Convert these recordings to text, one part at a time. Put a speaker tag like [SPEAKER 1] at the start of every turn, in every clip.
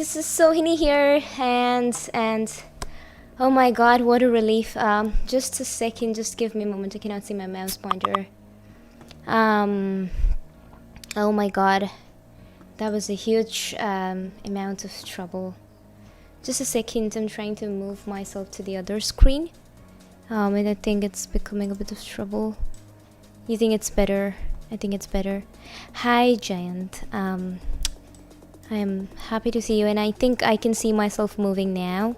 [SPEAKER 1] this is Sohini here, and oh my god, what a relief. Just a second, just give me a moment. I cannot see my mouse pointer. Oh my god, that was a huge amount of trouble. Just a second, I'm trying to move myself to the other screen. And I think it's becoming a bit of trouble. You think it's better? I think it's better. Hi, Giant. I am happy to see you, and I think I can see myself moving now.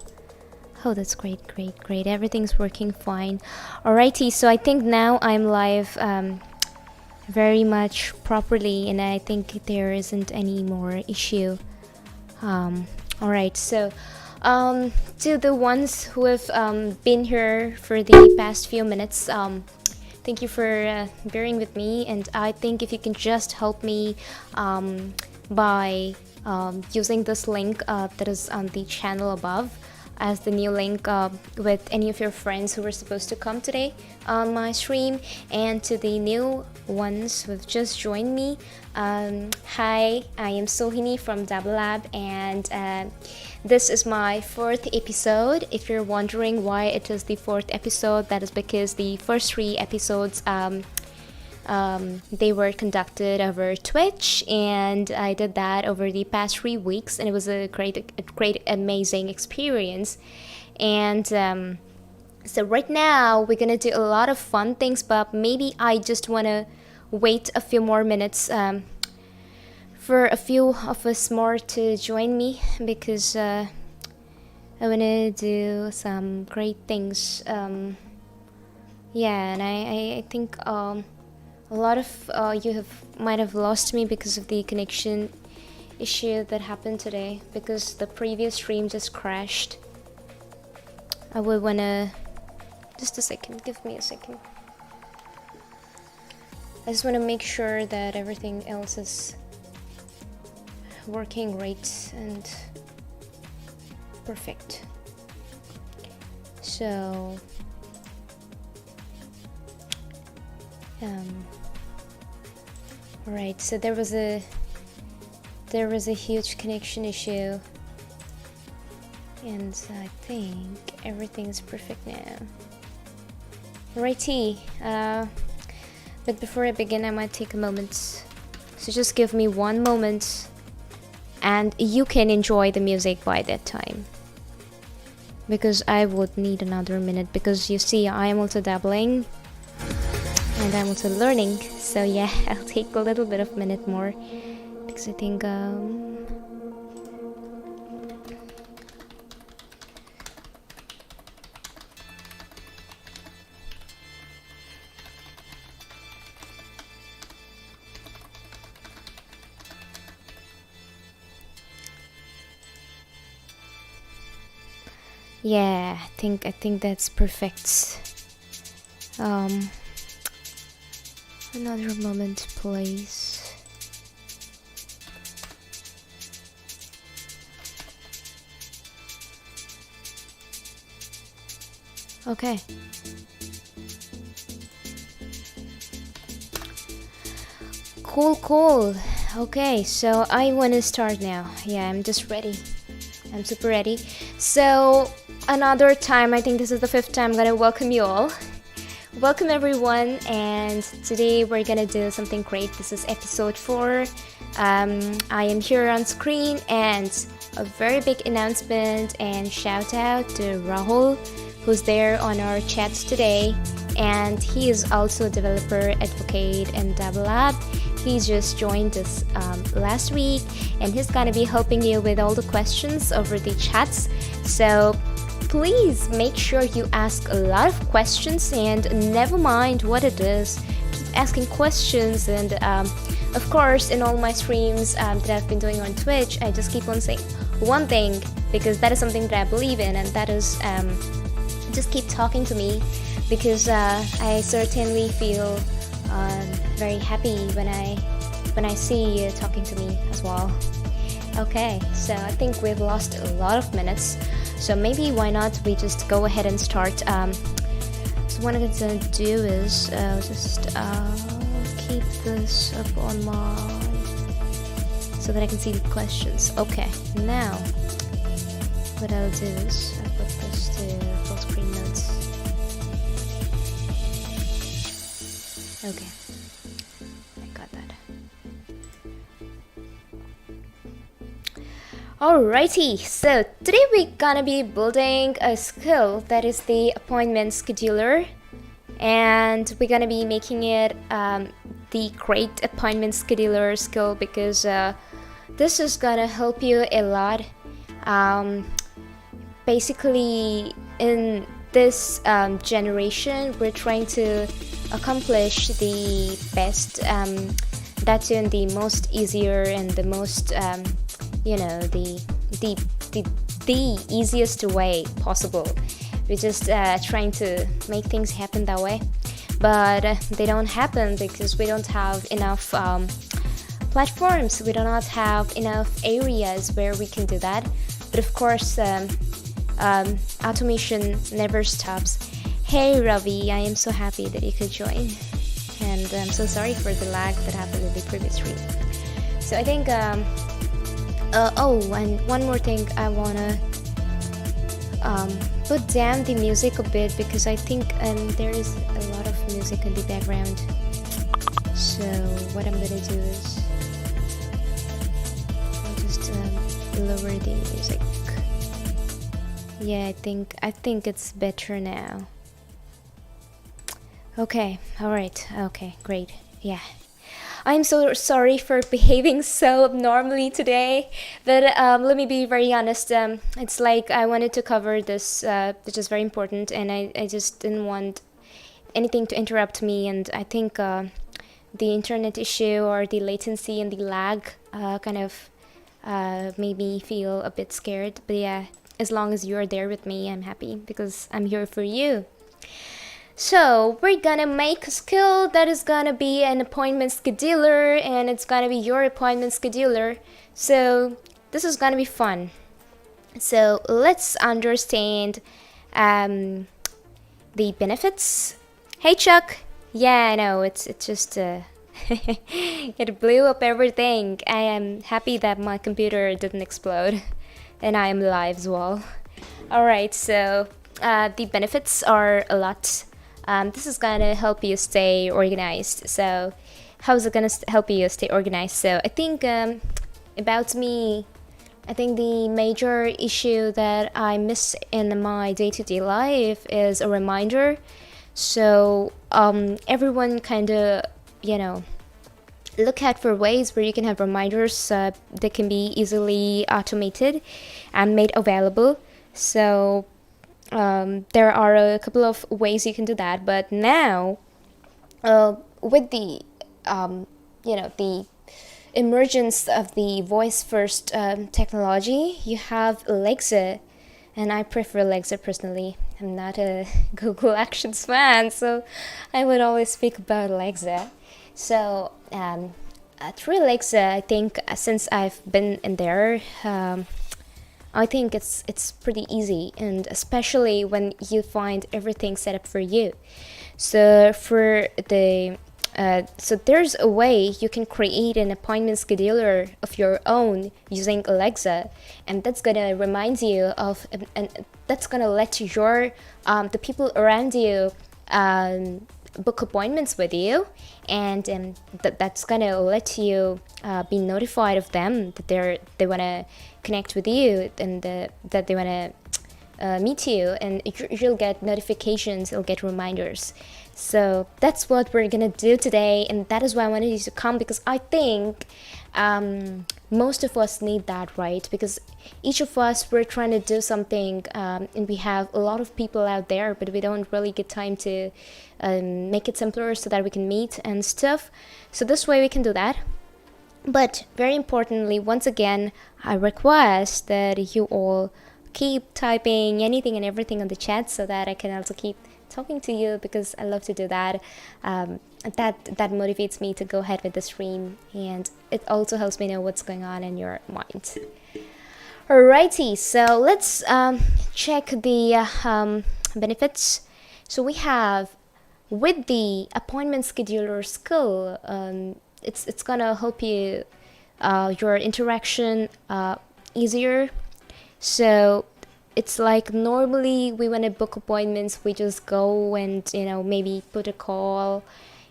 [SPEAKER 1] Oh, that's great. Everything's working fine. Alrighty, so I think now I'm live very much properly, and I think there isn't any more issue. Alright, so to the ones who have been here for the past few minutes, thank you for bearing with me, and I think if you can just help me by using this link that is on the channel above as the new link with any of your friends who were supposed to come today on my stream, and to the new ones who have just joined me, hi, I am Sohini from Dabble, and this is my 4th episode. If you're wondering why it is the 4th episode, that is because the first 3 episodes they were conducted over Twitch, and I did that over the past 3 weeks, and it was a great amazing experience. And so right now we're gonna do a lot of fun things, but maybe I just wanna wait a few more minutes for a few of us more to join me, because I wanna do some great things. Yeah, and I think a lot of you might have lost me because of the connection issue that happened today, because the previous stream just crashed. I would wanna... Just a second, give me a second. I just wanna make sure that everything else is working great and perfect. So... Alright, so there was a huge connection issue, and I think everything's perfect now. Alrighty, but before I begin, I might take a moment, so just give me 1 moment, and you can enjoy the music by that time, because I would need another minute, because you see, I am also dabbling and I'm also learning, so yeah, I'll take a little bit of minute more, because I think yeah, I think that's perfect. Another moment, please. Okay. Cool. Okay, so I want to start now. Yeah, I'm just ready. I'm super ready. So, another time, I think this is the 5th time I'm gonna welcome you all. Welcome everyone, and today we're gonna do something great. This is episode 4. I am here on screen, and a very big announcement and shout out to Rahul, who's there on our chats today, and he is also a developer advocate in Dabble. He just joined us last week, and he's gonna be helping you with all the questions over the chats. So please make sure you ask a lot of questions, and never mind what it is, keep asking questions. And of course, in all my streams that I've been doing on Twitch, I just keep on saying one thing, because that is something that I believe in, and that is just keep talking to me, because I certainly feel very happy when I see you talking to me as well. Okay, so I think we've lost a lot of minutes, so maybe why not we just go ahead and start. So what I'm gonna do is just keep this up on my so that I can see the questions. Okay, now what I'll do is I'll put this to full screen notes. Okay, I got that. Alrighty, so today we're gonna be building a skill that is the appointment scheduler, and we're gonna be making it the great appointment scheduler skill because this is gonna help you a lot. Basically, in this generation, we're trying to accomplish the best, that's in the most easier and the most you know, the easiest way possible. We're just trying to make things happen that way, but they don't happen because we don't have enough platforms. We do not have enough areas where we can do that. But of course, automation never stops. Hey Ravi, I am so happy that you could join, and I'm so sorry for the lag that happened in the previous stream. So I think oh, and one more thing, I wanna put down the music a bit because I think there is a lot of music in the background. So what I'm gonna do is I'll just lower the music. Yeah, I think it's better now. Okay, alright, okay, great, yeah. I'm so sorry for behaving so abnormally today, but let me be very honest. It's like I wanted to cover this, which is very important, and I just didn't want anything to interrupt me, and I think the internet issue or the latency and the lag kind of made me feel a bit scared. But yeah, as long as you're there with me, I'm happy because I'm here for you. So we're gonna make a skill that is gonna be an appointment scheduler, and it's gonna be your appointment scheduler. So this is gonna be fun. So let's understand the benefits. Hey Chuck, yeah, I know it's just it blew up everything. I am happy that my computer didn't explode, and I am live as well. All right, so the benefits are a lot. This is gonna help you stay organized. So how is it gonna help you stay organized? So I think about me, I think the major issue that I miss in my day-to-day life is a reminder. So everyone kind of, you know, look out for ways where you can have reminders that can be easily automated and made available. So there are a couple of ways you can do that, but now with the you know, the emergence of the voice first technology, you have Alexa, and I prefer Alexa personally. I'm not a Google Actions fan, so I would always speak about Alexa. So through Alexa, I think since I've been in there, I think it's pretty easy, and especially when you find everything set up for you. So for the so there's a way you can create an appointment scheduler of your own using Alexa, and that's gonna remind you of, and that's gonna let your the people around you book appointments with you, and that's gonna let you be notified of them that they wanna connect with you, and that they wanna meet you, and you'll get notifications, you'll get reminders. So that's what we're gonna do today, and that is why I wanted you to come, because I think most of us need that, right? Because each of us, we're trying to do something, and we have a lot of people out there, but we don't really get time to make it simpler so that we can meet and stuff. So this way we can do that. But very importantly, once again, I request that you all keep typing anything and everything on the chat so that I can also keep talking to you, because I love to do that. That motivates me to go ahead with the stream, and it also helps me know what's going on in your mind. Alrighty, so let's check the benefits. So we have, with the appointment scheduler skill, it's gonna help you your interaction easier. So it's like normally we want to book appointments, we just go and maybe put a call,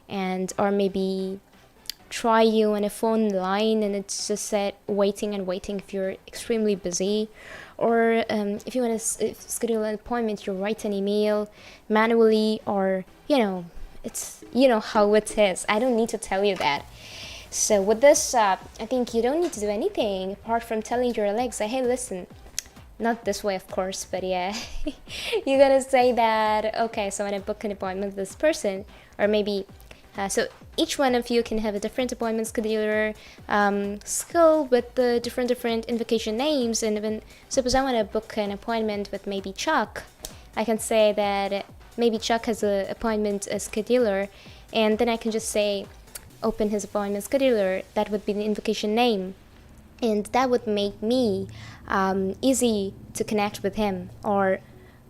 [SPEAKER 1] and or maybe try you on a phone line, and it's just set waiting and waiting if you're extremely busy. Or if you want to schedule an appointment, you write an email manually, or it's how it is. I don't need to tell you that. So with this, I think you don't need to do anything apart from telling your Alexa, hey, listen, not this way, of course, but yeah, you're gonna say that, okay, so when I book an appointment with this person, or maybe, so each one of you can have a different appointment scheduler skill with the different invocation names. And when suppose I want to book an appointment with maybe Chuck, I can say that maybe Chuck has an appointment scheduler, and then I can just say open his appointment scheduler. That would be the invocation name, and that would make me easy to connect with him or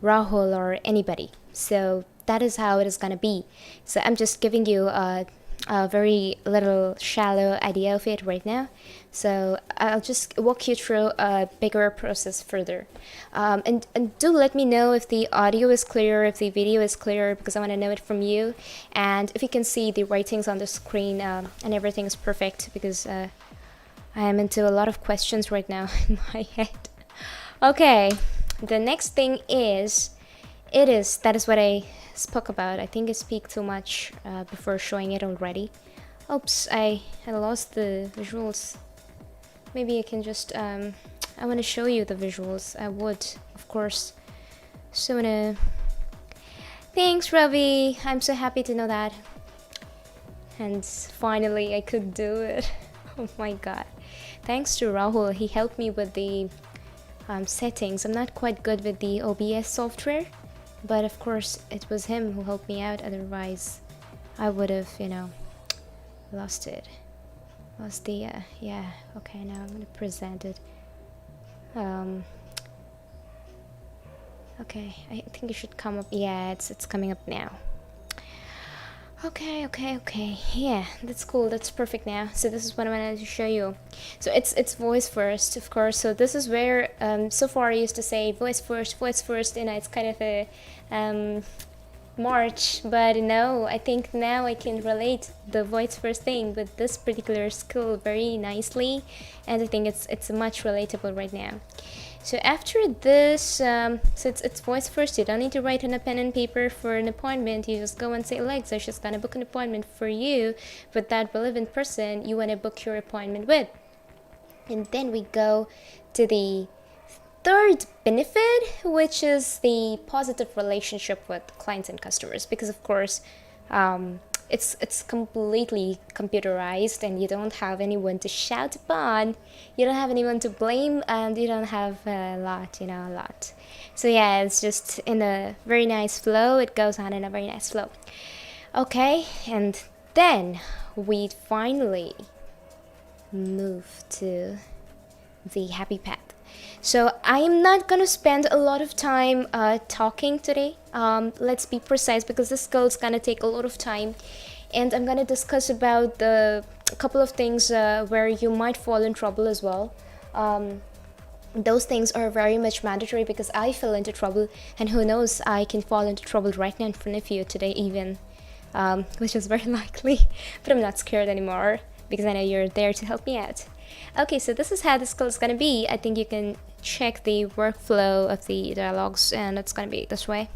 [SPEAKER 1] Rahul or anybody. So that is how it is gonna be. So I'm just giving you a very little shallow idea of it right now. So I'll just walk you through a bigger process further. And do let me know if the audio is clear, if the video is clear, because I want to know it from you. And if you can see the ratings on the screen and everything is perfect, because I am into a lot of questions right now in my head. Okay, the next thing is, that is what I spoke about. I think I speak too much before showing it already. Oops, I lost the visuals. Maybe I can just, I want to show you the visuals. I would, of course. So thanks, Ravi. I'm so happy to know that. And finally I could do it. Oh my god. Thanks to Rahul, he helped me with the settings. I'm not quite good with the OBS software, but of course it was him who helped me out, otherwise I would have, lost it. Lost the, yeah, okay, now I'm gonna present it. Okay, I think it should come up. Yeah, it's coming up now. Okay, yeah, that's cool, that's perfect now. So this is what I wanted to show you. So it's voice first, of course. So this is where so far I used to say voice first, it's kind of a march, but no, I think now I can relate the voice first thing with this particular skill very nicely, and I think it's much relatable right now. So after this, so it's voice first. You don't need to write on a pen and paper for an appointment. You just go and say, Alexa, she's gonna book an appointment for you with that relevant person you want to book your appointment with. And then we go to the third benefit, which is the positive relationship with clients and customers, because of course it's completely computerized, and you don't have anyone to shout upon, you don't have anyone to blame, and you don't have a lot. So yeah, it's just in a very nice flow. It goes on in a very nice flow. Okay, and then we finally move to the happy path. So I'm not gonna spend a lot of time talking today. Let's be precise, because this skill is gonna take a lot of time, and I'm gonna discuss about a couple of things where you might fall in trouble as well. Those things are very much mandatory, because I fell into trouble, and who knows, I can fall into trouble right now in front of you today even, which is very likely, but I'm not scared anymore, because I know you're there to help me out. Okay, so this is how the skill is gonna be. I think you can check the workflow of the dialogues, and it's gonna be this way.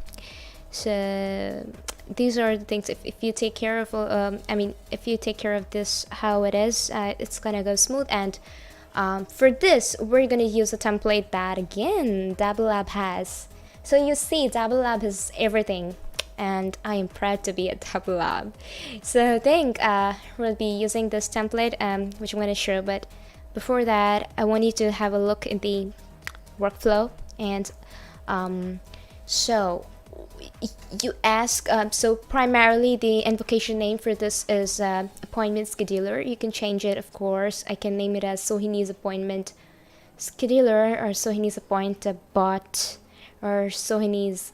[SPEAKER 1] So these are the things, if you take care of if you take care of this how it is, it's gonna go smooth. And for this, we're gonna use a template that again Dabble Lab has. So you see, Dabble Lab has everything, and I am proud to be a Dabble Lab. So I think we'll be using this template, which I'm going to show, but before that, I want you to have a look in the workflow. And so you ask, so primarily the invocation name for this is appointment scheduler. You can change it, of course. I can name it as Sohini's appointment scheduler, or Sohini's appointment bot, or Sohini's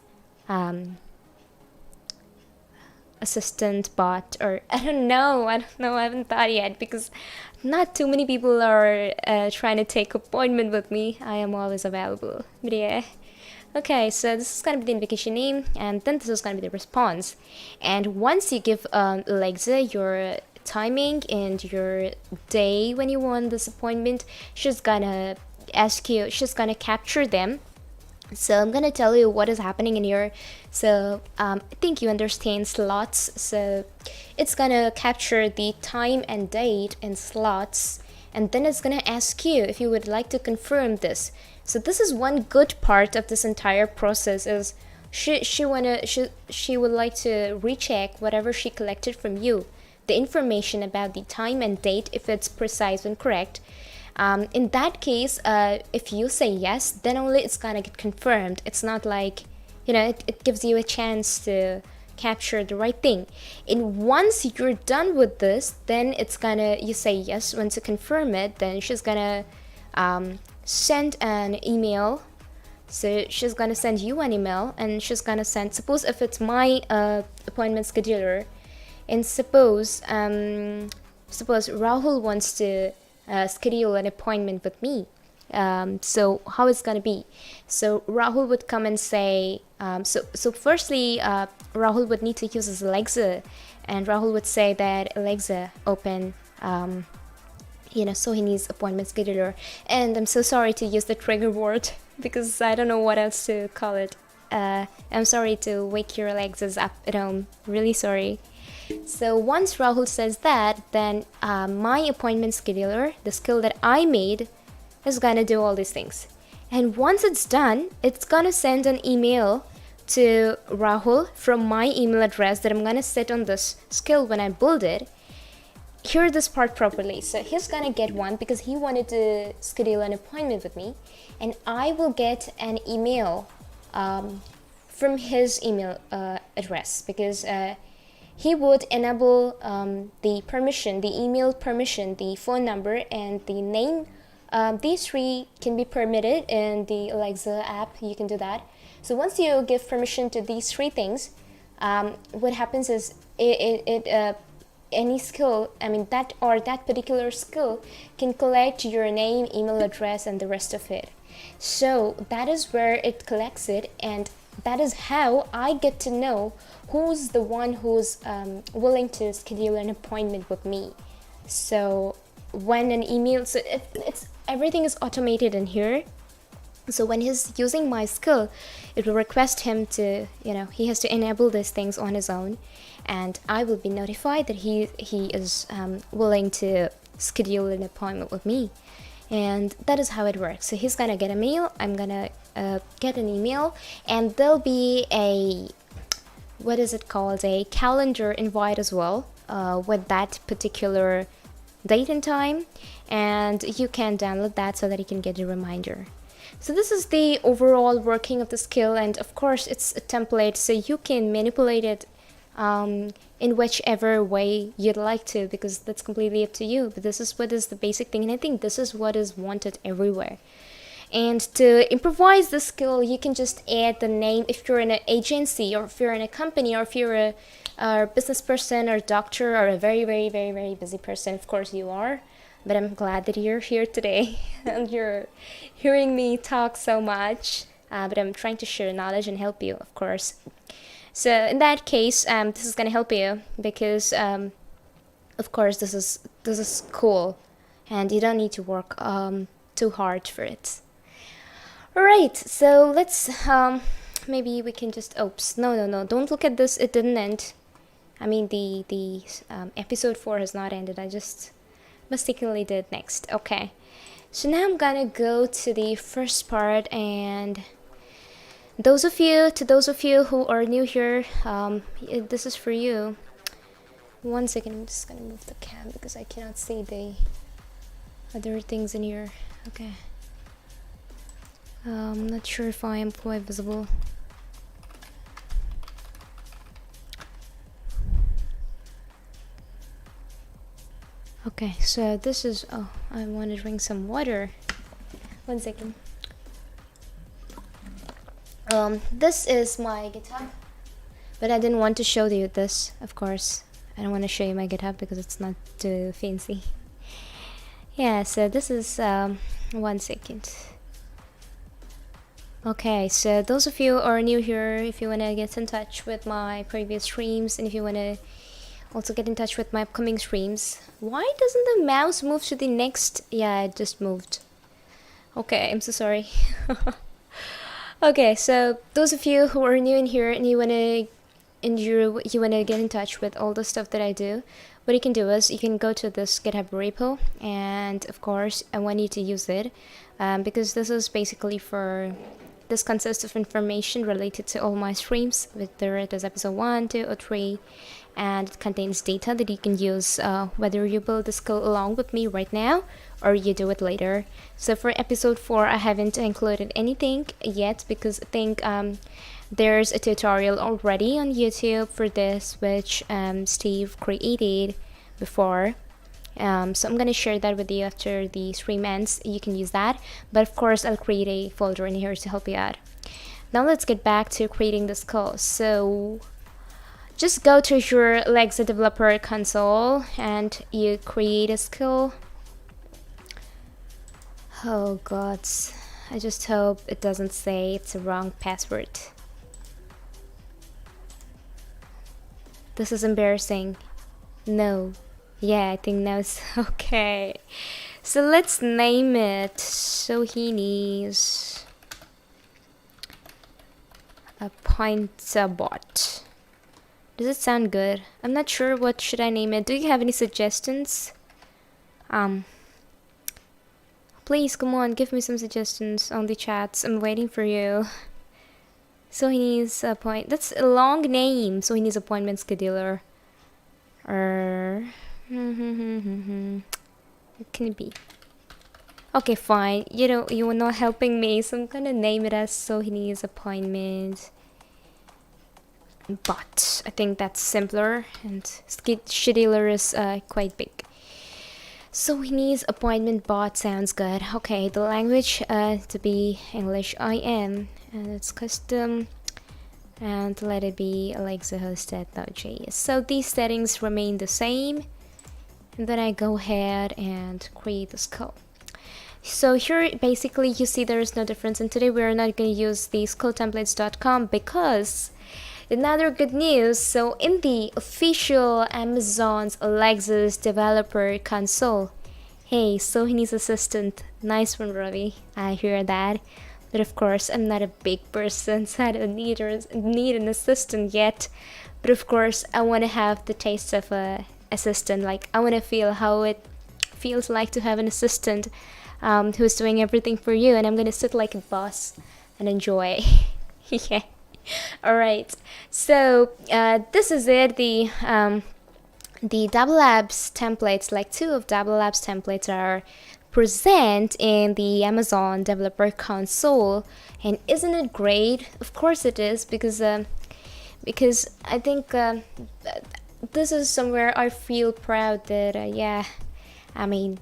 [SPEAKER 1] assistant bot, or I don't know, I haven't thought yet, because not too many people are trying to take appointment with me. I am always available, but yeah. Okay, so this is gonna be the invocation name, and then this is gonna be the response. And once you give Alexa your timing and your day when you want this appointment, she's gonna ask you, she's gonna capture them. So I'm gonna tell you what is happening in here. So I think you understand slots. So it's gonna capture the time and date in slots, and then it's gonna ask you if you would like to confirm this. So this is one good part of this entire process, is she would like to recheck whatever she collected from you, the information about the time and date, if it's precise and correct. In that case, if you say yes, then only it's gonna get confirmed. It's not like, it gives you a chance to capture the right thing. And once you're done with this, then it's gonna, you say yes. Once you confirm it, then she's gonna send an email. So she's gonna send you an email, and she's gonna send, suppose if it's my appointment scheduler, and suppose Rahul wants to schedule an appointment with me. So how it's gonna be? So Rahul would come and say, so firstly, Rahul would need to use his Alexa, and Rahul would say that Alexa, open Sohini's appointment scheduler. And I'm so sorry to use the trigger word because I don't know what else to call it. I'm sorry to wake your Alexas up at home. Really sorry. So once Rahul says that, then my appointment scheduler, the skill that I made, is gonna do all these things. And once it's done, it's gonna send an email to Rahul from my email address that I'm gonna set on this skill when I build it. Hear this part properly. So he's gonna get one because he wanted to schedule an appointment with me, and I will get an email from his email address, because he would enable the permission, the email permission, the phone number, and the name. These three can be permitted in the Alexa app. You can do that. So once you give permission to these three things, what happens is any skill, that particular skill can collect your name, email address, and the rest of it. So that is where it collects it, and that is how I get to know who's the one who's willing to schedule an appointment with me. So when an email, so it's everything is automated in here. So when he's using my skill, it will request him to, he has to enable these things on his own, and I will be notified that he is willing to schedule an appointment with me. And that is how it works. So he's gonna get a mail, I'm gonna get an email, and there'll be a, what is it called, a calendar invite as well, with that particular date and time, and you can download that so that you can get a reminder. So this is the overall working of the skill, and of course it's a template, so you can manipulate it in whichever way you'd like to, because that's completely up to you. But this is what is the basic thing, and I think this is what is wanted everywhere. And to improvise the skill, you can just add the name if you're in an agency, or if you're in a company, or if you're a business person or doctor, or a very, very, very, very busy person. Of course you are, but I'm glad that you're here today and you're hearing me talk so much, but I'm trying to share knowledge and help you, of course. So in that case, this is going to help you because, of course, this is cool, and you don't need to work too hard for it. Alright, so let's, maybe we can just, oops, no, don't look at this, it didn't end. I mean, the episode 4 has not ended, I just mistakenly did next. Okay, so now I'm gonna go to the first part, and to those of you who are new here, this is for you. One second, I'm just gonna move the cam because I cannot see the other things in here. Okay. I'm not sure if I am quite visible. Okay, so this is, oh, I want to drink some water. One second. This is my guitar. But I didn't want to show you this, of course. I don't want to show you my GitHub because it's not too fancy. Yeah, so this is 1 second. Okay, so those of you who are new here, if you want to get in touch with my previous streams, and if you want to also get in touch with my upcoming streams. Why doesn't the mouse move to the next? Yeah, it just moved. Okay, I'm so sorry. Okay, so those of you who are new in here and you wanna get in touch with all the stuff that I do, what you can do is you can go to this GitHub repo, and of course I want you to use it because this is basically this consists of information related to all my streams, whether it is episode 1, 2, or 3, and it contains data that you can use whether you build the skill along with me right now or you do it later. So for episode 4 I haven't included anything yet because I think there's a tutorial already on YouTube for this which Steve created before. So I'm gonna share that with you after the stream ends. You can use that, but of course I'll create a folder in here to help you out. Now let's get back to creating the skill. So just go to your Lexa developer console and you create a skill. Oh god, I just hope it doesn't say it's a wrong password. This is embarrassing. No. Yeah, I think now it's okay. So let's name it Sohini's appointment bot. Does it sound good? I'm not sure what should I name it. Do you have any suggestions? Please, come on, give me some suggestions on the chats. I'm waiting for you. Sohini's that's a long name. Sohini's appointment scheduler. What can it be? Okay, fine. You were not helping me, so I'm gonna name it as Sohini's appointment bot. I think that's simpler, and scheduler is quite big. Sohini's appointment bot sounds good. Okay, the language to be English IM, and it's custom, and let it be Alexa hosted.js. So these settings remain the same, and then I go ahead and create the skill. So here basically you see there is no difference, and today we're not going to use the skilltemplates.com because another good news. So in the official Amazon's Alexa's developer console, hey, Sohini's assistant, nice one Ravi, I hear that. But of course I'm not a big person, so I don't need an assistant yet. But of course I want to have the taste of a assistant. Like I want to feel how it feels like to have an assistant who's doing everything for you, and I'm gonna sit like a boss and enjoy. Yeah. All right, so this is it. The Dabble Labs templates, like 2 of Dabble Labs templates, are present in the Amazon developer console, and isn't it great? Of course it is, because I think this is somewhere I feel proud that yeah, I mean,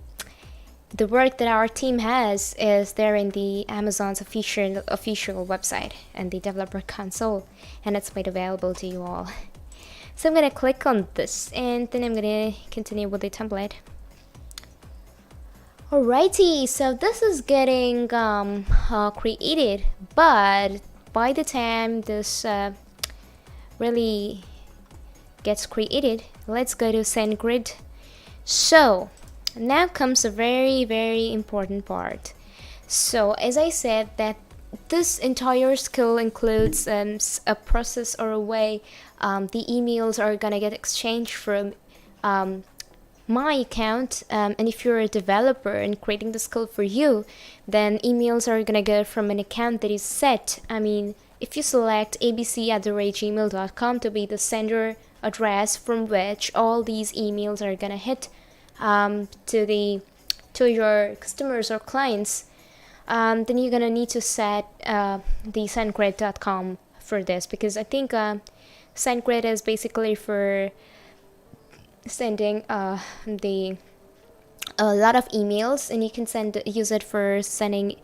[SPEAKER 1] the work that our team has is there in the Amazon's official website and the developer console, and it's made available to you all. So I'm gonna click on this, and then I'm gonna continue with the template. Alrighty, so this is getting created, but by the time this really gets created, let's go to SendGrid. So now comes a very, very important part. So as I said, that this entire skill includes a process or a way the emails are gonna get exchanged from my account, and if you're a developer and creating the skill for you, then emails are gonna go from an account that is set. I mean, if you select abc@gmail.com to be the sender address from which all these emails are gonna hit to your customers or clients, then you're gonna need to set the SendGrid.com for this, because I think SendGrid is basically for sending a lot of emails, and you can use it for sending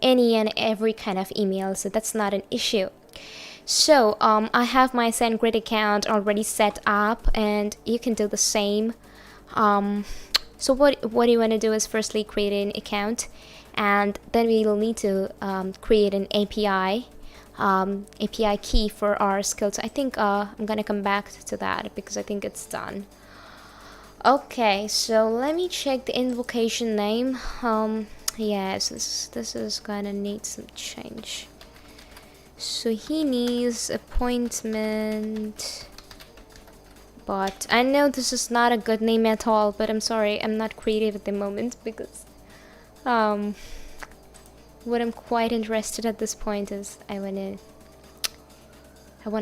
[SPEAKER 1] any and every kind of email, so that's not an issue. So I have my SendGrid account already set up, and you can do the same. So what you want to do is firstly create an account, and then we will need to create an API key for our skills. I think I'm gonna come back to that because I think it's done. Okay, so let me check the invocation name. Yes, this is gonna need some change. Sohini's appointment. But I know this is not a good name at all, but I'm sorry, I'm not creative at the moment because what I'm quite interested at this point is I wanna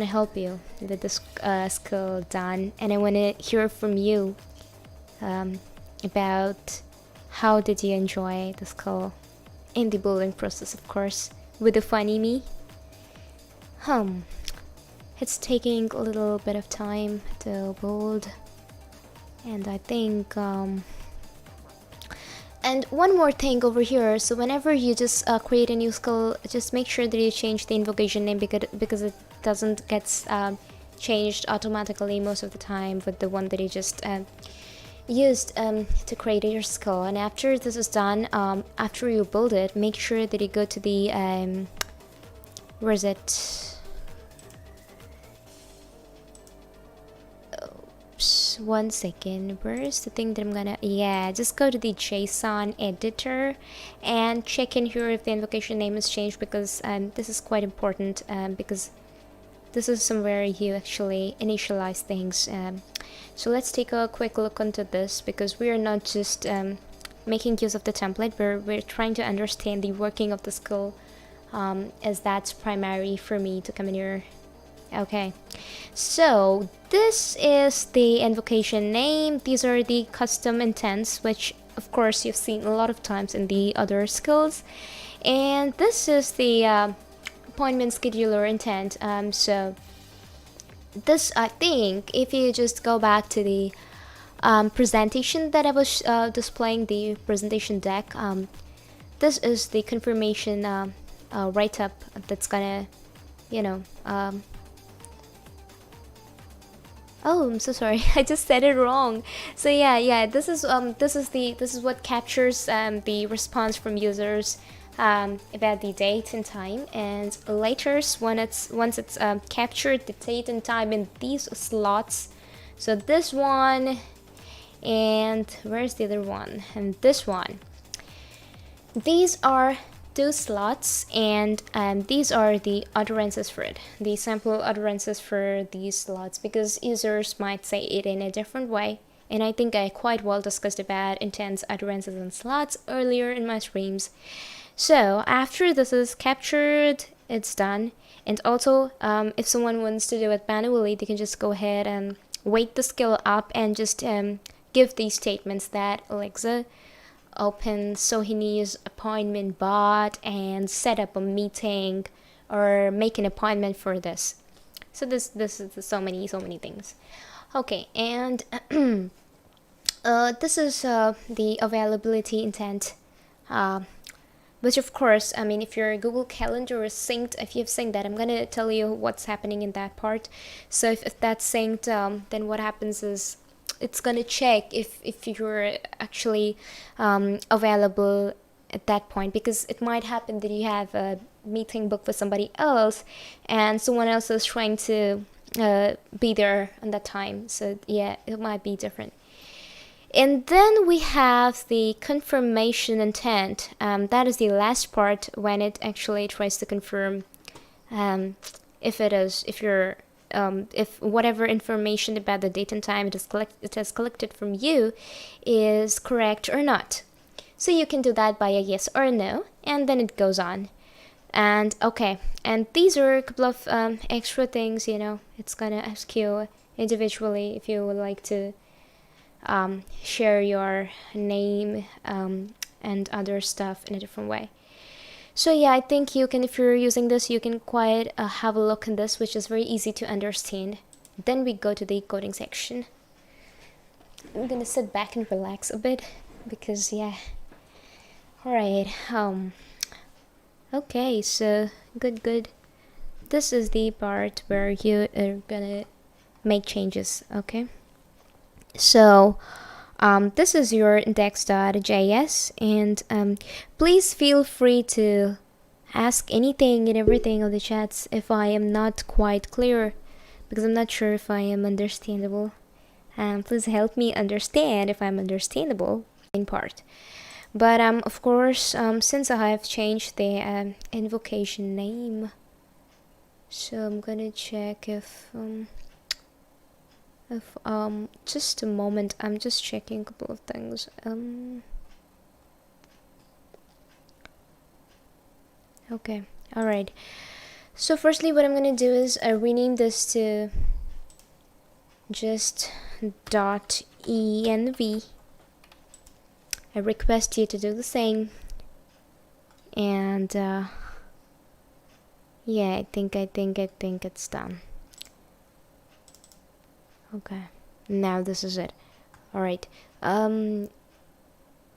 [SPEAKER 1] help you with this skill done, and I wanna hear from you about how did you enjoy the skill in the building process, of course, with the funny me. It's taking a little bit of time to build, and I think and one more thing over here, so whenever you just create a new skill, just make sure that you change the invocation name because it doesn't get changed automatically most of the time with the one that you just used to create your skill. And after this is done, after you build it, make sure that you go to the where is it? One second, where's the thing that I'm gonna, yeah, just go to the JSON editor and check in here if the invocation name is changed, because this is quite important, because this is somewhere you actually initialize things. So let's take a quick look into this, because we are not just making use of the template, we're trying to understand the working of the skill, as that's primary for me to come in here. Okay, so this is the invocation name. These are the custom intents, which of course you've seen a lot of times in the other skills. And this is the appointment scheduler intent. So this, I think, if you just go back to the presentation that I was displaying, the presentation deck, this is the confirmation write-up that's gonna, you know, oh, I'm so sorry. I just said it wrong. So yeah, this is what captures the response from users about the date and time, and later once it's captured the date and time in these slots. So this one, and where's the other one? And this one. These are two slots, and these are the utterances for it, the sample utterances for these slots, because users might say it in a different way. And I think I quite well discussed about intents, utterances, and slots earlier in my streams. So after this is captured, it's done. And also, if someone wants to do it manually, they can just go ahead and wake the skill up and just give these statements that Alexa, open Sohini's appointment bot and set up a meeting or make an appointment for this. So this is so many things. Okay, and this is the availability intent, which of course, I mean, if your Google Calendar is synced, if you've synced that, I'm gonna tell you what's happening in that part. So if that's synced, then what happens is it's gonna check if you're actually available at that point, because it might happen that you have a meeting booked with somebody else and someone else is trying to be there on that time. So yeah, it might be different. And then we have the confirmation intent. That is the last part, when it actually tries to confirm if whatever information about the date and time it has collected from you is correct or not. So you can do that by a yes or no, and then it goes on. And okay, and these are a couple of extra things, it's gonna ask you individually if you would like to share your name and other stuff in a different way. So yeah, I think you can, if you're using this, you can quite have a look in this, which is very easy to understand. Then we go to the coding section. I'm gonna sit back and relax a bit because yeah. Alright, okay, so good. this is the part where you are gonna make changes. Okay, so this is your index.js, and please feel free to ask anything and everything on the chats if I am not quite clear, because I'm not sure if I am understandable. Please help me understand if I'm understandable in part. But of course, since I have changed the invocation name, so I'm gonna check if just a moment, I'm just checking a couple of things. Okay, all right. So firstly, what I'm gonna do is rename this to just .env. I request you to do the same, and yeah, I think it's done. Okay, now this is it. All right.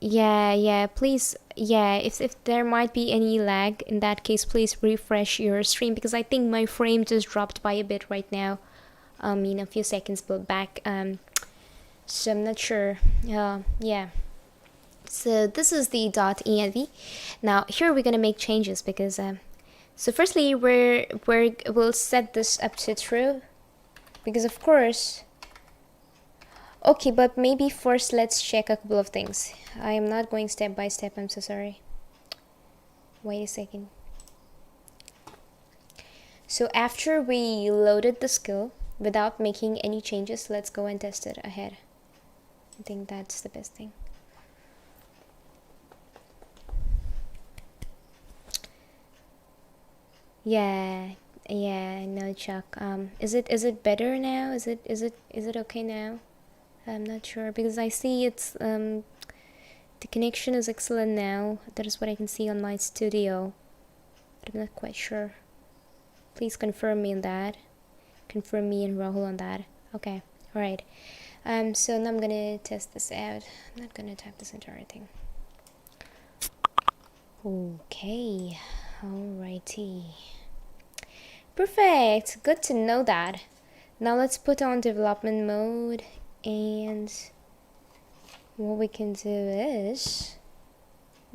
[SPEAKER 1] Yeah, please, yeah, if there might be any lag, in that case, please refresh your stream, because I think my frame just dropped by a bit right now, in a few seconds back, so I'm not sure. Yeah, so this is the .env. Now here we're gonna make changes, because so firstly we'll set this up to true, because of course. Okay, but maybe first let's check a couple of things. I am not going step by step, I'm so sorry. Wait a second. So after we loaded the skill without making any changes, let's go and test it ahead. I think that's the best thing. Yeah, no, Chuck. Is it better now? Is it okay now? I'm not sure, because I see it's the connection is excellent now. That is what I can see on my studio, but I'm not quite sure. Please confirm me on that. Confirm me and Rahul on that. Okay, all right. So now I'm gonna test this out. I'm not gonna type this entire thing. Okay, alrighty. Perfect. Good to know that. Now let's put on development mode. And what we can do is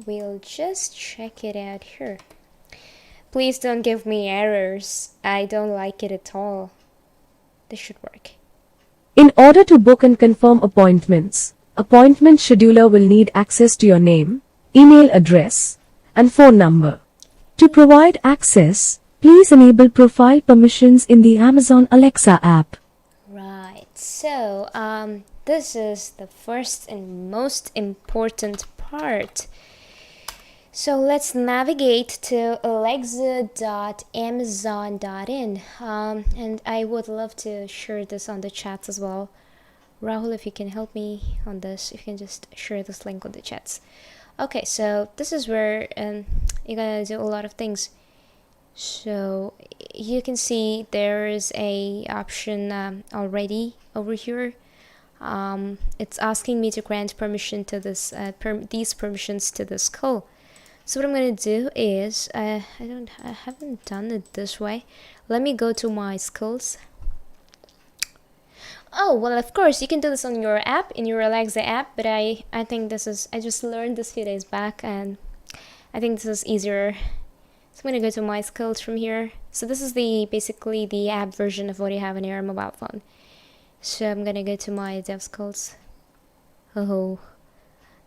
[SPEAKER 1] we'll just check it out here. Please don't give me errors. I don't like it at all. This should work.
[SPEAKER 2] In order to book and confirm appointments, appointment scheduler will need access to your name, email address, and phone number. To provide access, please enable profile permissions in the Amazon Alexa app.
[SPEAKER 1] Right, so this is the first and most important part. So let's navigate to alexa.amazon.in, and I would love to share this on the chats as well. Rahul, if you can help me on this, if you can just share this link on the chats. Okay, so this is where you're gonna do a lot of things. So you can see there is a option already over here. It's asking me to grant permission to this these permissions to this skill. So what I'm gonna do is I haven't done it this way. Let me go to my skills. Oh, well, of course you can do this on your app, in your Alexa app, but I think this is, I just learned this a few days back, and I think this is easier. So I'm gonna go to my skills from here. So this is basically the app version of what you have on your mobile phone. So I'm gonna go to my dev skills. Oh,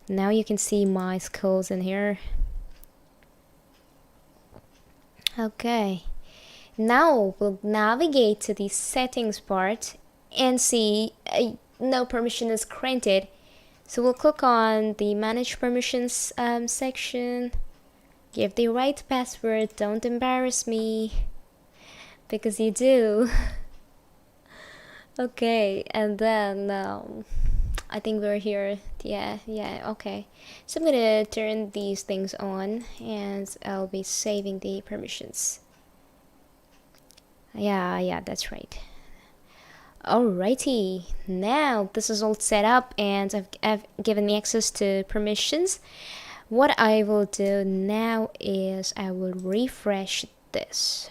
[SPEAKER 1] now you can see my skills in here. Okay, now we'll navigate to the settings part and see no permission is granted. So we'll click on the manage permissions section. Give the right password, don't embarrass me, because you do. Okay, and then I think we're here. Yeah, okay. So I'm gonna turn these things on, and I'll be saving the permissions. Yeah, that's right. Alrighty, now this is all set up, and I've given the access to permissions. What I will do now is I will refresh this.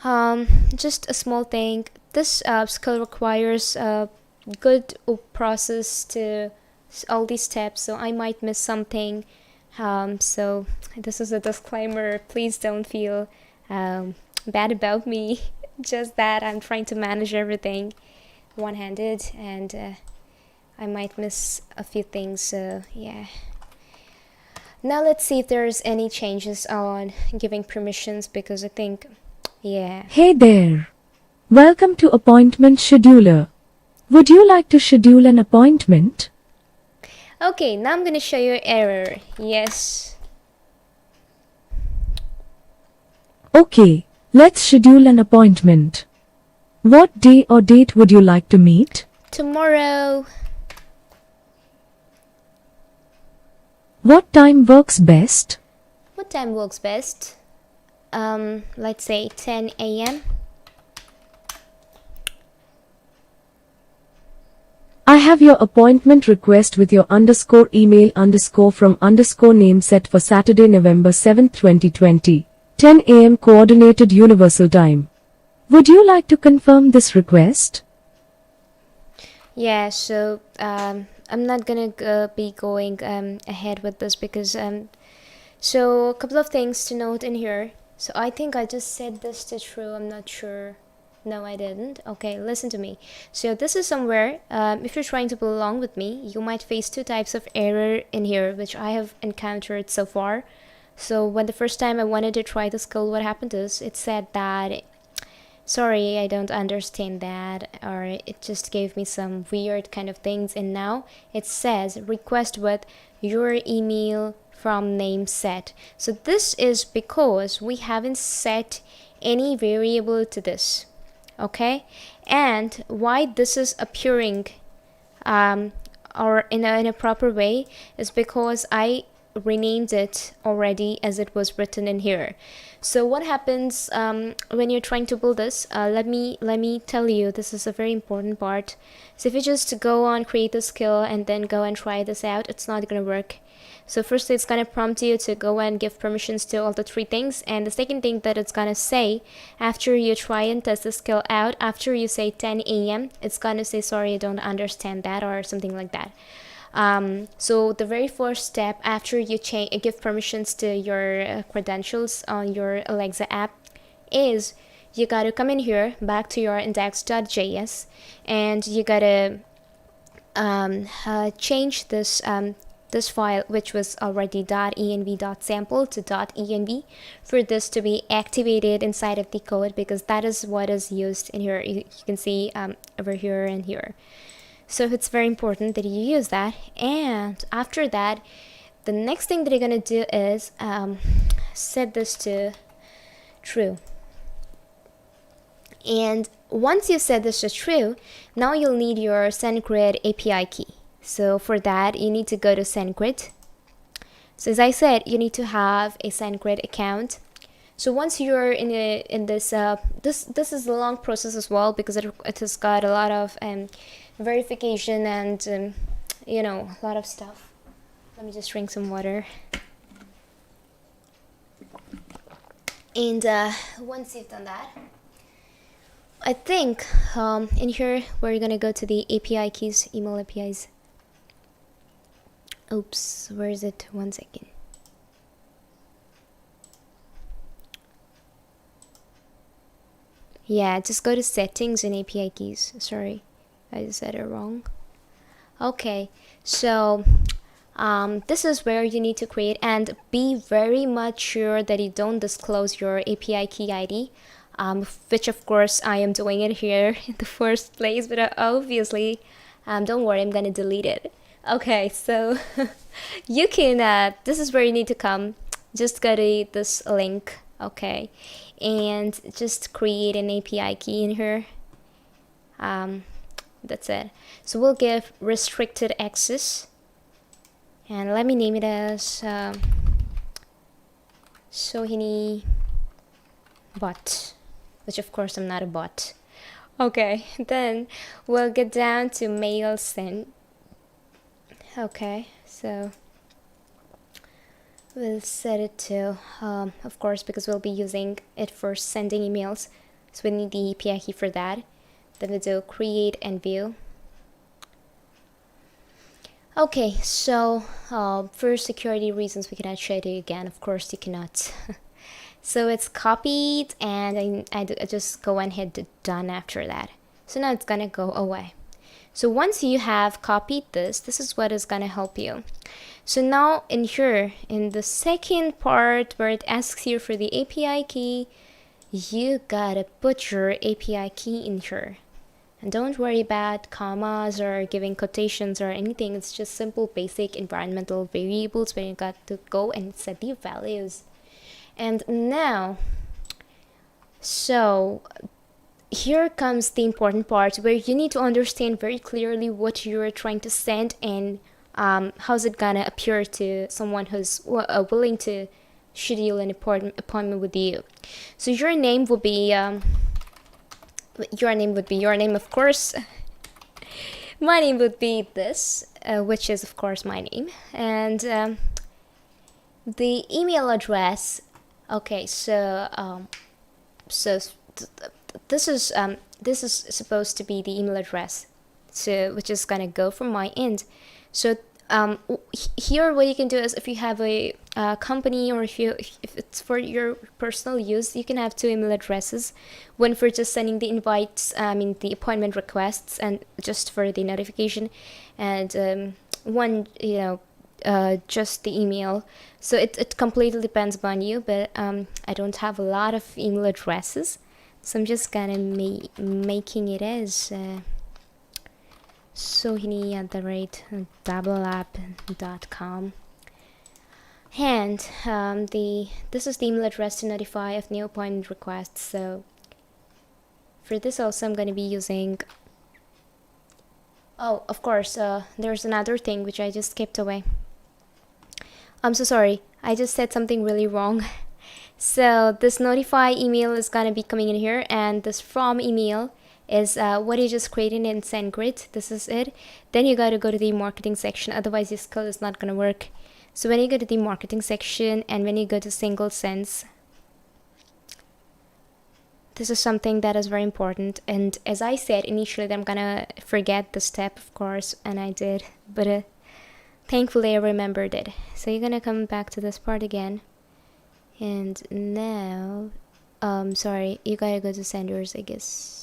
[SPEAKER 1] Just a small thing. This skill requires a good process to all these steps, so I might miss something. So this is a disclaimer. Please don't feel bad about me. Just that I'm trying to manage everything one-handed, and I might miss a few things. So yeah. Now let's see if there's any changes on giving permissions, because I think, yeah.
[SPEAKER 2] Hey there. Welcome to Appointment Scheduler. Would you like to schedule an appointment?
[SPEAKER 1] Okay, now I'm gonna show you error. Yes.
[SPEAKER 2] Okay, let's schedule an appointment. What day or date would you like to meet?
[SPEAKER 1] Tomorrow.
[SPEAKER 2] What time works best?
[SPEAKER 1] What time works best? Let's say 10 a.m.
[SPEAKER 2] I have your appointment request with your _email_from_name set for Saturday, November 7, 2020, 10 a.m. Coordinated Universal Time. Would you like to confirm this request?
[SPEAKER 1] Yeah, so I'm not gonna be going ahead with this because so a couple of things to note in here. So I think I just said this to true. I'm not sure. No, I didn't. Okay, listen to me. So this is somewhere, if you're trying to pull along with me, you might face two types of error in here, which I have encountered so far. So when the first time I wanted to try the skill, what happened is it said that, sorry, I don't understand that, or it just gave me some weird kind of things. And now it says request with your email from name set. So this is because we haven't set any variable to this. Okay, and why this is appearing or in a proper way is because I renamed it already as it was written in here. So what happens when you're trying to build this, let me tell you, this is a very important part. So if you just go on create a skill and then go and try this out, it's not gonna work. So first it's gonna prompt you to go and give permissions to all the three things, and the second thing that it's gonna say after you try and test the skill out, after you say 10 a.m, it's gonna say sorry, I don't understand that, or something like that. So the very first step after you give permissions to your credentials on your Alexa app is you gotta come in here back to your index.js, and you gotta change this this file, which was already .env.sample to .env, for this to be activated inside of the code, because that is what is used in here. You can see over here and here. So it's very important that you use that. And after that, the next thing that you're gonna do is set this to true. And once you set this to true, now you'll need your SendGrid API key. So for that, you need to go to SendGrid. So as I said, you need to have a SendGrid account. So once you're in this this is a long process as well, because it has got a lot of verification and you know, a lot of stuff. Let me just drink some water. And once you've done that, I think in here we're gonna go to the API keys, email APIs. Oops, where is it? 1 second. Yeah, just go to settings and API keys. Sorry, I said it wrong. Okay, so this is where you need to create, and be very much sure that you don't disclose your API key ID, which of course I am doing it here in the first place, but obviously don't worry, I'm gonna delete it. Okay, so you can this is where you need to come. Just go to this link, okay, and just create an API key in here. That's it. So we'll give restricted access, and let me name it as Sohini bot, which of course I'm not a bot. Okay, then we'll get down to mail send. Okay, so we'll set it to of course, because we'll be using it for sending emails, So we need the API key for that. Then we do create and view. Okay, so for security reasons, we cannot show it again. Of course, you cannot. So it's copied, and I just go and hit done after that. So now it's gonna go away. So once you have copied this is what is gonna help you. So now in here, in the second part where it asks you for the API key, you gotta put your API key in here. And don't worry about commas or giving quotations or anything. It's just simple basic environmental variables where you got to go and set the values. And now, so here comes the important part where you need to understand very clearly what you're trying to send and how's it gonna appear to someone who's willing to schedule an appointment with you. So your name would be your name, of course. My name would be this, which is of course my name, and the email address. Okay, so this is supposed to be the email address, so which is gonna go from my end. So here what you can do is, if you have a company, or if it's for your personal use, you can have two email addresses, one for just sending the invites, the appointment requests, and just for the notification, and one just the email. So it completely depends upon you, but I don't have a lot of email addresses, so I'm just gonna making it as Sohini@dabbleapp.com. And this is the email address to notify of new appointment requests. So for this also I'm going to be using, oh, of course, there's another thing which I just skipped away. I'm so sorry, I just said something really wrong. So this notify email is going to be coming in here, and this from email is what you just created in SendGrid. This is it. Then you got to go to the marketing section, otherwise your skill is not going to work. So when you go to the marketing section and when you go to single sends, this is something that is very important. And as I said initially, that I'm gonna forget the step, of course, and I did, but thankfully I remembered it. So you're gonna come back to this part again, and now sorry, you gotta go to senders, I guess.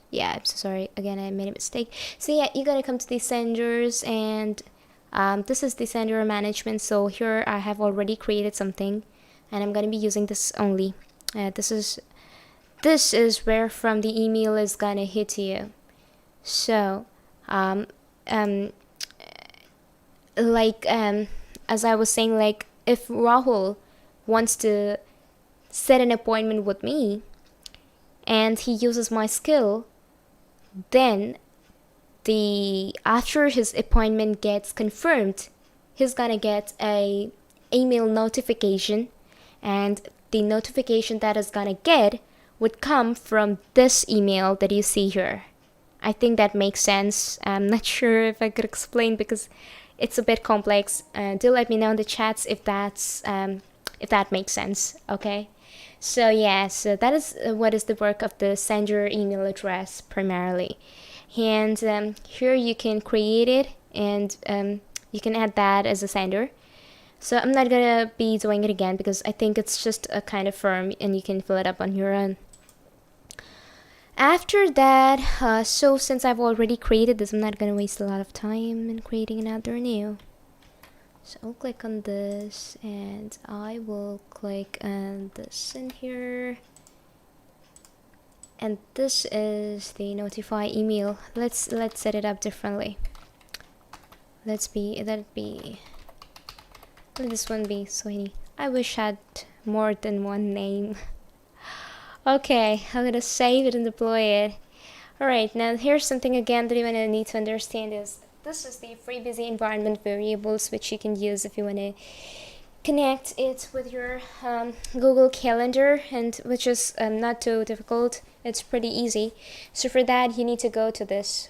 [SPEAKER 1] Yeah, I'm so sorry, again I made a mistake. So yeah, you gotta come to the senders, and this is the sender management. So here I have already created something, and I'm gonna be using this only. This is where from the email is gonna hit you. So as I was saying, like if Rahul wants to set an appointment with me and he uses my skill, then after his appointment gets confirmed, he's gonna get a email notification, and the notification that is gonna get would come from this email that you see here. I think that makes sense. I'm not sure if I could explain because it's a bit complex. Do let me know in the chats if that makes sense. Okay. So yeah, so that is what is the work of the sender email address primarily. And here you can create it, and you can add that as a sender. So I'm not gonna be doing it again because I think it's just a kind of form and you can fill it up on your own. After that, so since I've already created this, I'm not gonna waste a lot of time in creating another new. So I'll click on this, and I will click on this in here. And this is the notify email. Let's set it up differently. Let this one be Sohini. I wish I had more than one name. Okay, I'm gonna save it and deploy it. Alright, now here's something again that you're gonna need to understand is this is the FreeBusy environment variables, which you can use if you wanna connect it with your Google Calendar, and which is not too difficult. It's pretty easy. So for that, you need to go to this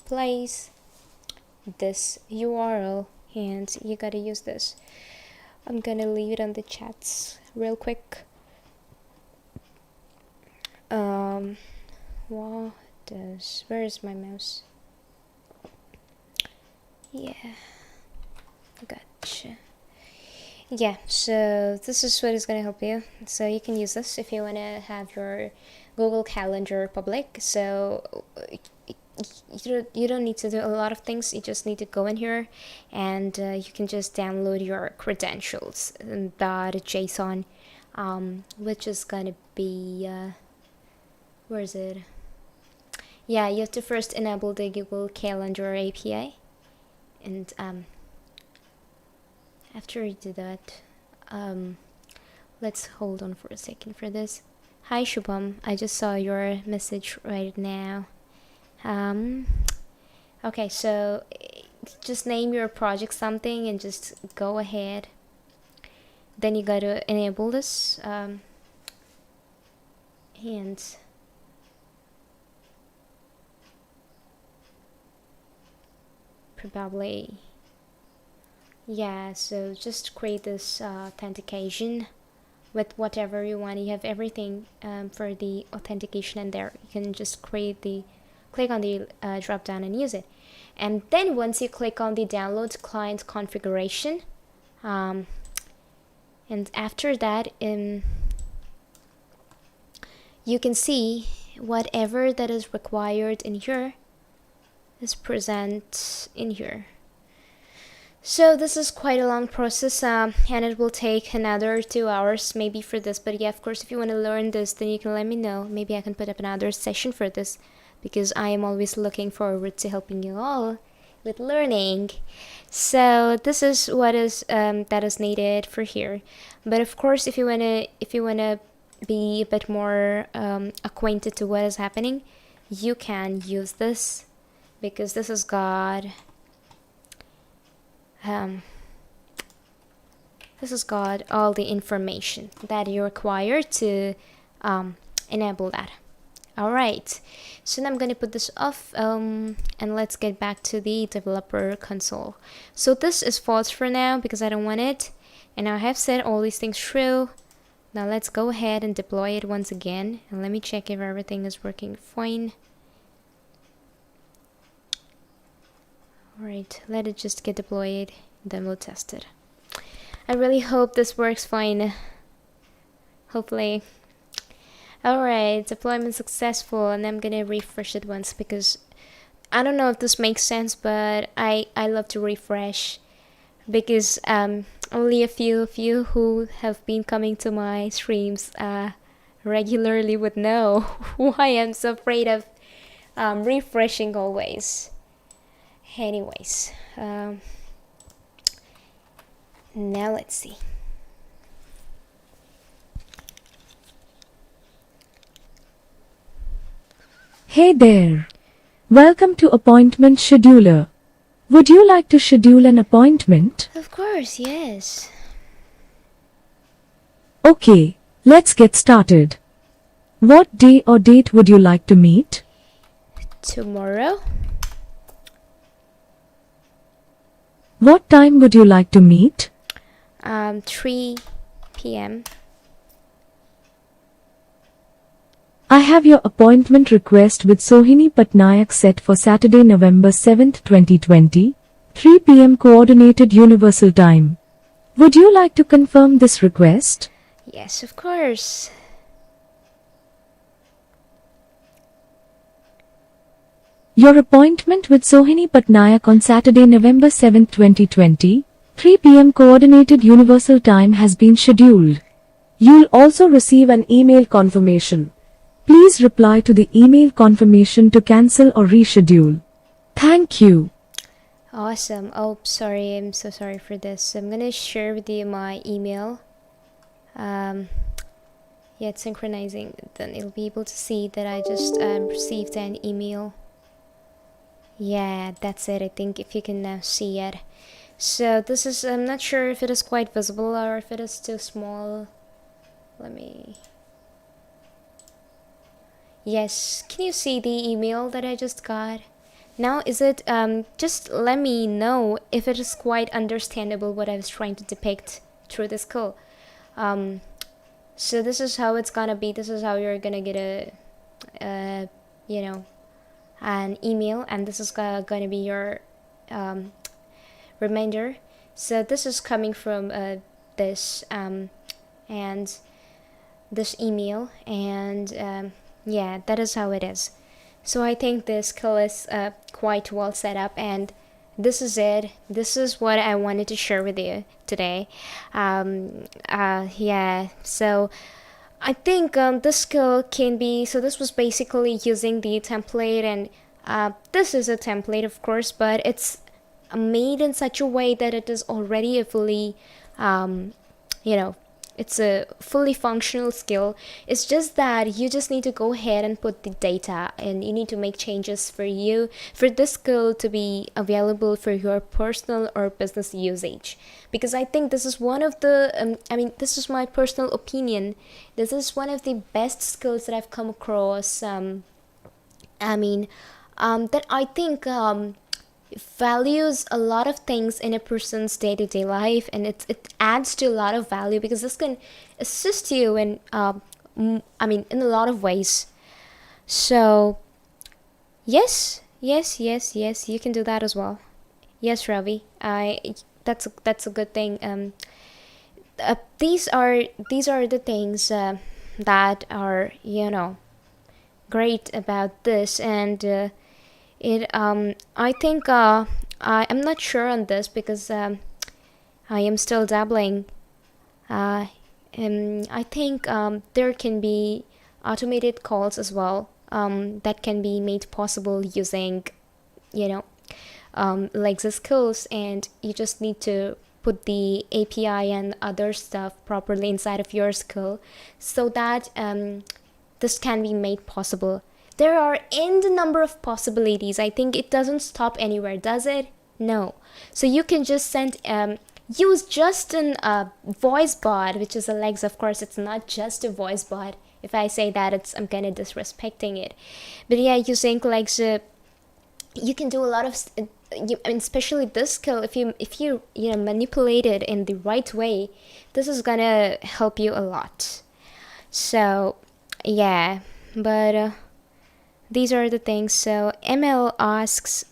[SPEAKER 1] place, this URL, and you gotta use this. I'm gonna leave it on the chats real quick. where is my mouse? Yeah, gotcha. Yeah, so this is what is going to help you. So you can use this if you want to have your Google Calendar public. So you don't need to do a lot of things. You just need to go in here, and you can just download your credentials and .json, which is going to be where is it? Yeah, you have to first enable the Google Calendar API, and after you do that, let's hold on for a second for this. Hi Shubham, I just saw your message right now. Okay, so just name your project something and just go ahead. Then you gotta enable this, and probably, yeah, so just create this authentication with whatever you want. You have everything for the authentication in there. You can just click on the drop down and use it. And then once you click on the download client configuration, and after that, you can see whatever that is required in here is present in here. So this is quite a long process, and it will take another 2 hours maybe for this. But yeah, of course, if you want to learn this, then you can let me know. Maybe I can put up another session for this, because I am always looking forward to helping you all with learning. So this is what is that is needed for here. But of course, if you wanna be a bit more acquainted to what is happening, you can use this, because this has got all the information that you require to enable that. Alright, so now I'm going to put this off, and let's get back to the developer console. So this is false for now because I don't want it, and I have set all these things true. Now let's go ahead and deploy it once again, and let me check if everything is working fine. Alright, let it just get deployed, then we'll test it. I really hope this works fine. Hopefully. Alright, deployment successful, and I'm gonna refresh it once, because I don't know if this makes sense, but I love to refresh, because only a few of you who have been coming to my streams regularly would know why I'm so afraid of refreshing always. Anyways, now let's see.
[SPEAKER 2] Hey there. Welcome to Appointment Scheduler. Would you like to schedule an appointment?
[SPEAKER 1] Of course, yes.
[SPEAKER 2] Okay, let's get started. What day or date would you like to meet?
[SPEAKER 1] Tomorrow?
[SPEAKER 2] What time would you like to meet?
[SPEAKER 1] 3 p.m.
[SPEAKER 2] I have your appointment request with Sohini Patnaik set for Saturday, November 7th, 2020, 3 p.m. Coordinated Universal Time. Would you like to confirm this request?
[SPEAKER 1] Yes, of course.
[SPEAKER 2] Your appointment with Sohini Patnaik on Saturday, November 7th, 2020, 3 p.m. Coordinated Universal Time has been scheduled. You'll also receive an email confirmation. Please reply to the email confirmation to cancel or reschedule. Thank you.
[SPEAKER 1] Awesome. Oh, sorry. I'm so sorry for this. I'm gonna share with you my email. Yeah, it's synchronizing. Then you'll be able to see that I just received an email. Yeah, that's it. I think if you can now see it. So this is, I'm not sure if it is quite visible or if it is too small. Let me... Yes, can you see the email that I just got? Now is it, just let me know if it is quite understandable what I was trying to depict through this code. So this is how it's gonna be. This is how you're gonna get you know, an email, and this is going to be your reminder. So this is coming from this and this email, and yeah, that is how it is. So I think this skill is quite well set up, and this is it. This is what I wanted to share with you today. Yeah, so I think this skill can be, so this was basically using the template, and this is a template, of course, but it's made in such a way that it is already a fully, you know, it's a fully functional skill. It's just that you just need to go ahead and put the data, and you need to make changes for you for this skill to be available for your personal or business usage. Because I think this is one of the this is my personal opinion, this is one of the best skills that I've come across. That I think values a lot of things in a person's day-to-day life, and it adds to a lot of value, because this can assist you in in a lot of ways. So yes, you can do that as well. Yes, Ravi, I that's a good thing. These are the things that are, great about this. And it I think I'm not sure on this, because I am still dabbling. And I think there can be automated calls as well, that can be made possible using, Lexa skills, and you just need to put the API and other stuff properly inside of your skill, so that this can be made possible. There are the number of possibilities. I think it doesn't stop anywhere, does it? No. So you can just use just an voice bot, which is Alexa. Of course, it's not just a voice bot. If I say that, I'm kind of disrespecting it. But yeah, using Alexa, you can do a lot of especially this skill. If you manipulate it in the right way, this is gonna help you a lot. So yeah, but these are the things. So ML asks,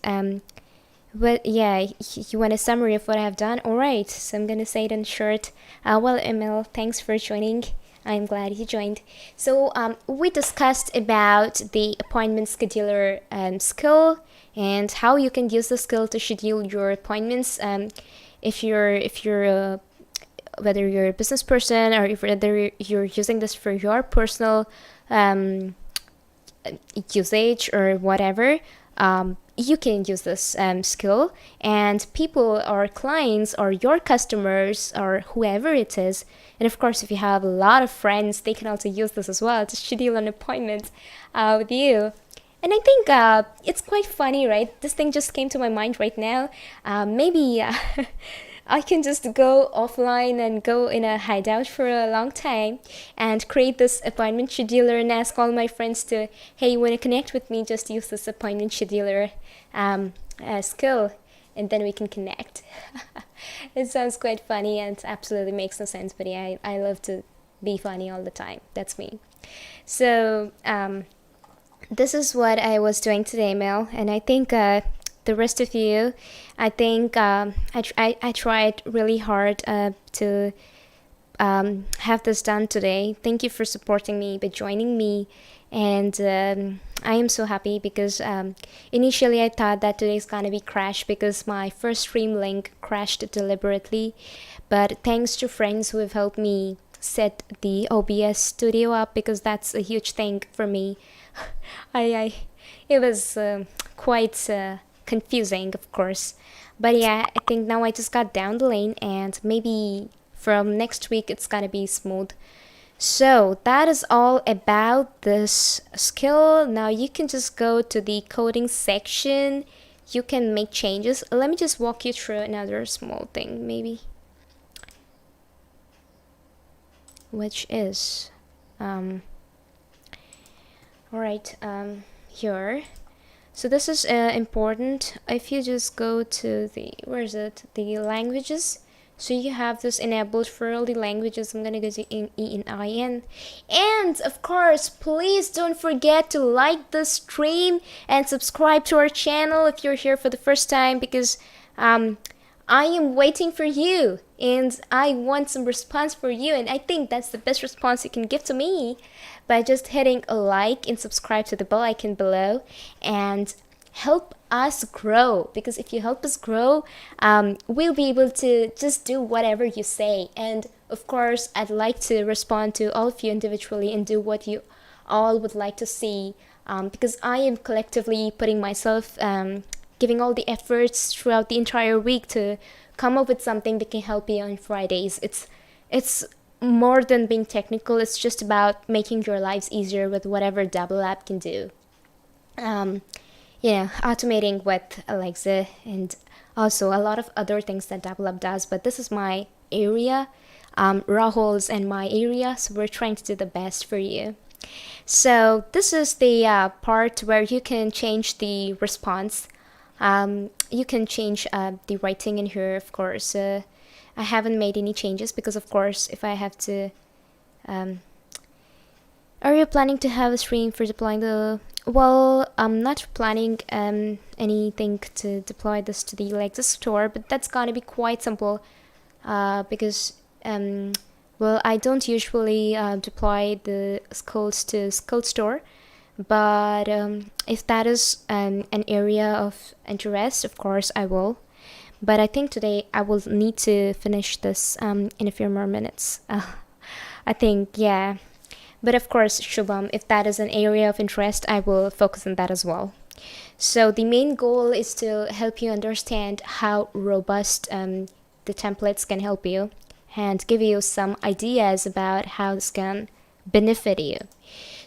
[SPEAKER 1] but yeah, you want a summary of what I have done? All right, so I'm gonna say it in short. Well, ML, thanks for joining. I'm glad you joined. So we discussed about the appointment scheduler skill, and how you can use the skill to schedule your appointments. If you're whether you're a business person, or whether you're using this for your personal usage or whatever, you can use this skill, and people or clients or your customers or whoever it is, and of course if you have a lot of friends, they can also use this as well to schedule an appointment with you. And I think it's quite funny, right? This thing just came to my mind right now. Maybe I can just go offline and go in a hideout for a long time and create this appointment scheduler, and ask all my friends to, hey, you want to connect with me? Just use this appointment scheduler skill, and then we can connect. It sounds quite funny and absolutely makes no sense, but yeah, I love to be funny all the time. That's me. So this is what I was doing today, Mel, and I think the rest of you, I think I tried really hard to have this done today. Thank you for supporting me by joining me, and I am so happy, because initially I thought that today's gonna be crashed because my first stream link crashed deliberately, but thanks to friends who have helped me set the OBS studio up, because that's a huge thing for me. It was quite confusing, of course, but yeah, I think now I just got down the lane, and maybe from next week it's gonna be smooth. So that is all about this skill. Now you can just go to the coding section, you can make changes. Let me just walk you through another small thing, maybe, which is alright, here. So this is important. If you just go to the, where is it, the languages, So you have this enabled for all the languages. I'm gonna go to E and IN. And of course, please don't forget to like the stream and subscribe to our channel if you're here for the first time, because I am waiting for you and I want some response for you, and I think that's the best response you can give to me by just hitting a like and subscribe to the bell icon below and help us grow, because if you help us grow, we'll be able to just do whatever you say. And of course, I'd like to respond to all of you individually and do what you all would like to see, because I am collectively putting myself, giving all the efforts throughout the entire week to come up with something that can help you on Fridays. It's more than being technical. It's just about making your lives easier with whatever Dabble app can do. Automating with Alexa and also a lot of other things that Dabble app does. But this is my area, Rahul's and my area, so we're trying to do the best for you. So this is the part where you can change the response. You can change the writing in here, of course. I haven't made any changes because, of course, if I have to... are you planning to have a stream for deploying the... Well, I'm not planning anything to deploy this to the Alexa store, but that's gonna be quite simple because... well, I don't usually deploy the skulls to Skull Store, but if that is an area of interest, of course I will. But I think today I will need to finish this in a few more minutes. I think, yeah. But of course, Shubham, if that is an area of interest, I will focus on that as well. So the main goal is to help you understand how robust the templates can help you and give you some ideas about how this can benefit you.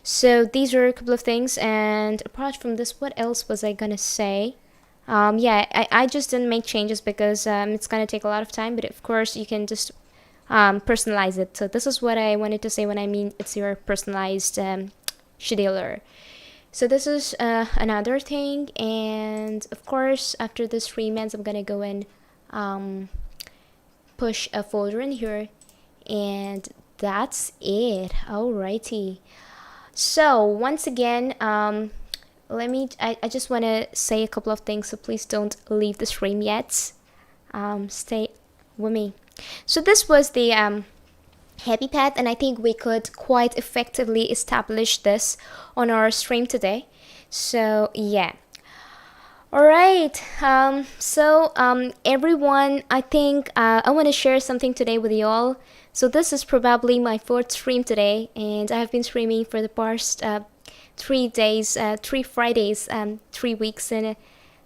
[SPEAKER 1] So these are a couple of things, and apart from this, what else was I gonna say? I just didn't make changes because it's gonna take a lot of time, but of course you can just personalize it. So this is what I wanted to say when I mean it's your personalized scheduler. So this is another thing, and of course after this 3 months I'm gonna go and push a folder in here, and that's it. Alrighty. So once again, I just want to say a couple of things, so please don't leave the stream yet. Stay with me. So this was the happy path, and I think we could quite effectively establish this on our stream today. So yeah. Alright, everyone, I think I want to share something today with you all. So this is probably my 4th stream today, and I have been streaming for the past 3 days, 3 Fridays, 3 weeks, and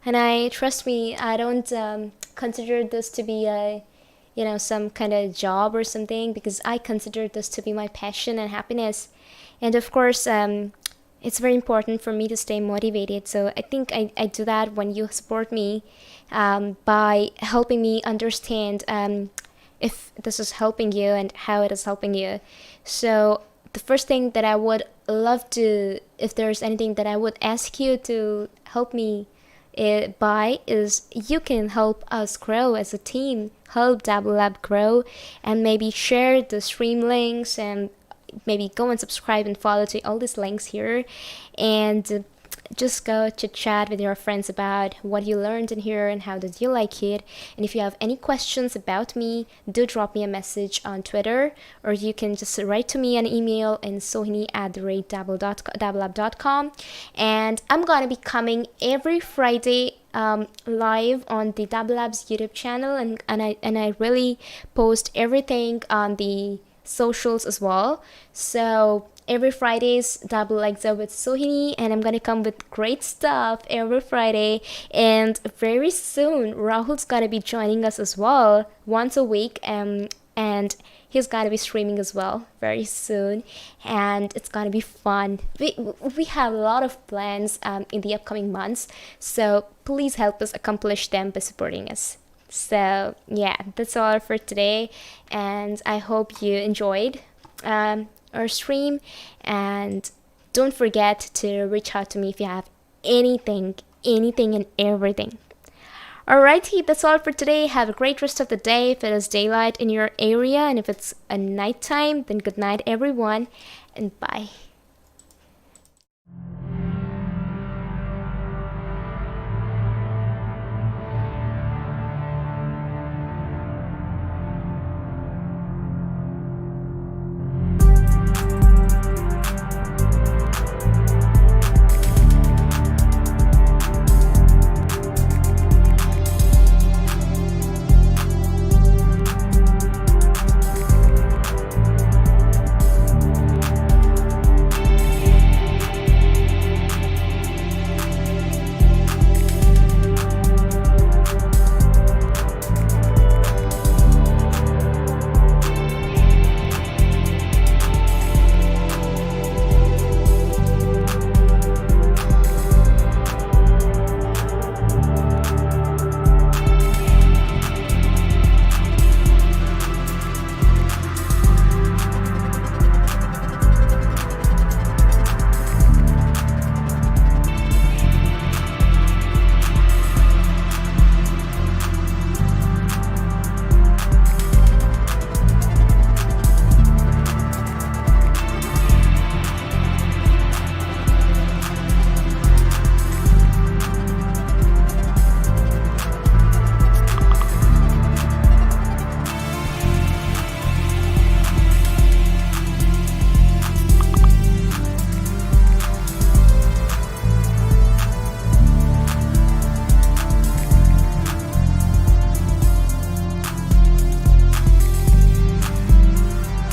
[SPEAKER 1] I, trust me, I don't consider this to be a, some kind of job or something, because I consider this to be my passion and happiness. And of course, it's very important for me to stay motivated. So I think I do that when you support me by helping me understand if this is helping you and how it is helping you. So the first thing that I would love to, if there's anything that I would ask you to help me by, is you can help us grow as a team, help Dabble Lab grow, and maybe share the stream links, and maybe go and subscribe and follow to all these links here, and just go chit chat with your friends about what you learned in here and how did you like it. And if you have any questions about me, do drop me a message on Twitter, or you can just write to me an email in sohini@dabblelab.com. And I'm gonna be coming every Friday live on the Dabble Labs YouTube channel, and I really post everything on the socials as well. So every Friday's Dabble Alexa with Sohini, and I'm gonna come with great stuff every Friday. And very soon Rahul's gonna be joining us as well once a week, and he's gonna be streaming as well very soon, and it's gonna be fun. We have a lot of plans in the upcoming months, so please help us accomplish them by supporting us. So yeah, that's all for today, and I hope you enjoyed our stream, and don't forget to reach out to me if you have anything and everything. Alrighty, that's all for today. Have a great rest of the day if it is daylight in your area, and if it's a nighttime, then good night everyone, and bye.